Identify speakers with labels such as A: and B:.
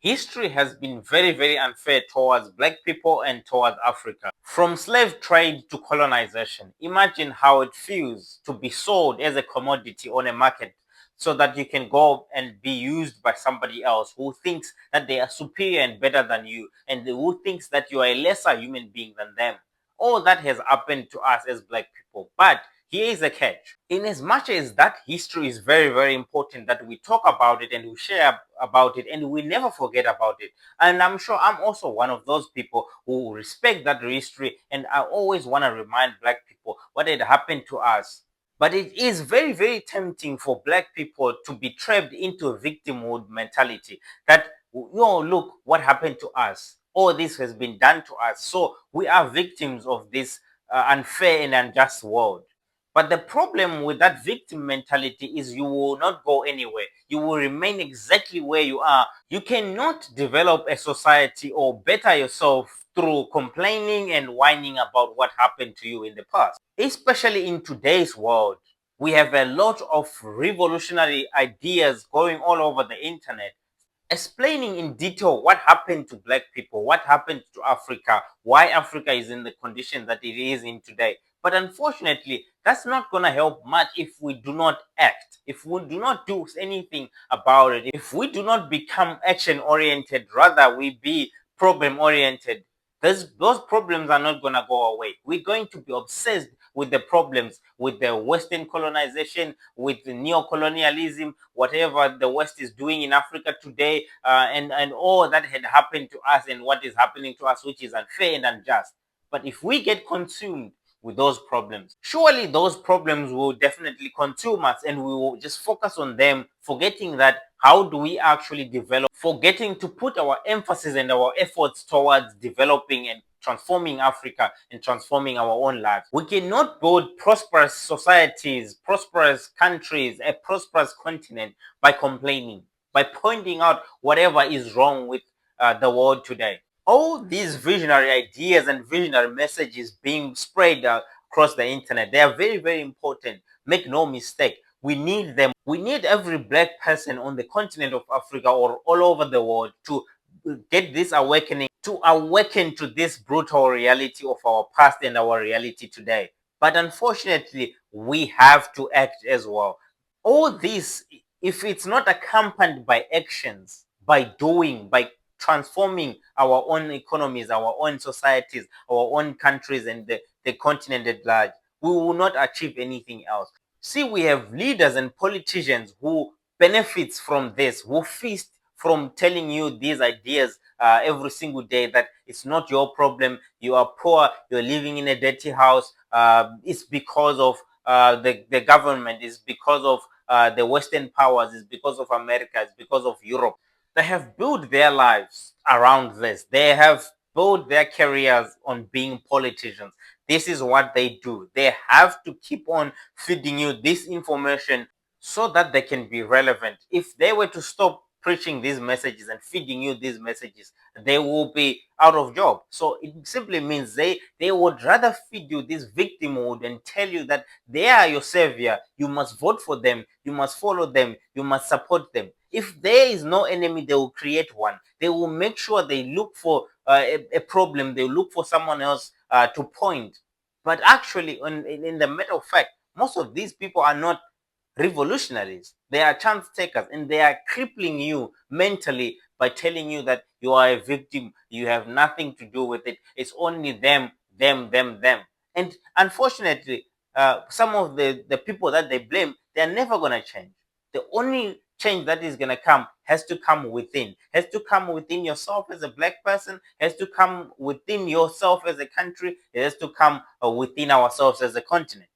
A: History has been very, very unfair towards black people and towards Africa. From slave trade to colonization, imagine how it feels to be sold as a commodity on a market so that you can go and be used by somebody else who thinks that they are superior and better than you, and who thinks that you are a lesser human being than them. All that has happened to us as black people. But here is a catch. In as much as that history is very, very important, that we talk about it and we share about it and we never forget about it. And I'm sure I'm also one of those people who respect that history, and I always want to remind black people what had happened to us. But it is very, very tempting for black people to be trapped into a victimhood mentality that, look what happened to us. All this has been done to us. So we are victims of this unfair and unjust world. But the problem with that victim mentality is you will not go anywhere. You will remain exactly where you are. You cannot develop a society or better yourself through complaining and whining about what happened to you in the past. Especially in today's world, we have a lot of revolutionary ideas going all over the internet, explaining in detail what happened to black people, what happened to Africa, why Africa is in the condition that it is in today. But unfortunately, that's not going to help much if we do not act, if we do not do anything about it, if we do not become action oriented, rather we be problem oriented. Those problems are not going to go away. We're going to be obsessed with the problems, with the Western colonization, with the neo-colonialism, whatever the West is doing in Africa today, and all that had happened to us and what is happening to us, which is unfair and unjust. But if we get consumed with those problems, surely those problems will definitely consume us, and we will just focus on them, forgetting that how do we actually develop, forgetting to put our emphasis and our efforts towards developing and transforming Africa and transforming our own lives. We cannot build prosperous societies, prosperous countries, a prosperous continent by complaining, by pointing out whatever is wrong with the world today. All these visionary ideas and visionary messages being spread across the internet, they are very, very important. Make no mistake. We need them. We need every black person on the continent of Africa or all over the world to get this awakening, to awaken to this brutal reality of our past and our reality today. But unfortunately, we have to act as well. All this, if it's not accompanied by actions, by doing, by transforming our own economies, our own societies, our own countries, and the continent at large, we will not achieve anything else. See, we have leaders and politicians who benefits from this, who feast from telling you these ideas every single day, that it's not your problem, you are poor, you're living in a dirty house, it's because of the government, it's because of the Western powers, it's because of America, it's because of Europe. They have built their lives around this. They have built their careers on being politicians. This is what they do. They have to keep on feeding you this information so that they can be relevant. If they were to stop preaching these messages and feeding you these messages, they will be out of job. So it simply means they would rather feed you this victimhood and tell you that they are your savior. You must vote for them. You must follow them. You must support them. If there is no enemy, they will create one. They will make sure they look for a problem. They look for someone else to point. But actually, in the matter of fact, most of these people are not revolutionaries. They are chance takers, and they are crippling you mentally by telling you that you are a victim. You have nothing to do with it. It's only them, them, them, them. And unfortunately, some of the people that they blame, they are never going to change. The only change that is going to come has to come within, has to come within yourself as a black person, has to come within yourself as a country, it has to come within ourselves as a continent.